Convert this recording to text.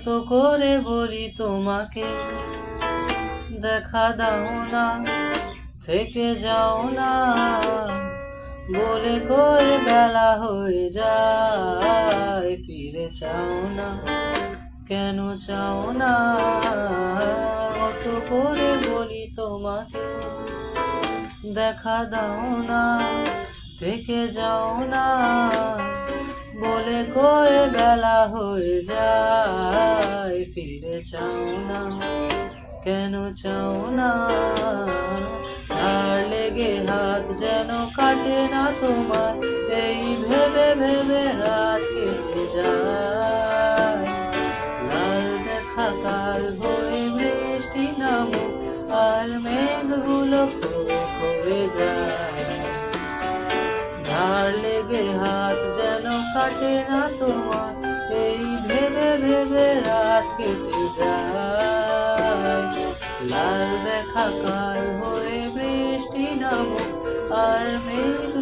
কত করে বলি তোমাকে দেখা দাও না, থেকে যাও না, বলে কয়ে বেলা হয়ে যায়, ফিরে চাও না, কেন চাও না? কত করে বলি তোমাকে দেখা দাও না, থেকে যাও না, বলে কয়ে বেলা হয়ে যায়, ফিরে চাও না, কেন চাও না? আর লেগে হাত যেন কাটে না তোমার, এই ভেবে ভেবে রাত কেটে যায়। লাল দেখা কাল হয়ে বৃষ্টি নামুক, আর মেঘগুলো ক্ষয়ে ক্ষয়ে যায়। ধার লেগে হাত যেন কাটে না তোমার, এই ভেবে ভেবে রাত কেটে যায়। লাল দেখা কাল হয়ে বৃষ্টি নামুক, আর মেঘ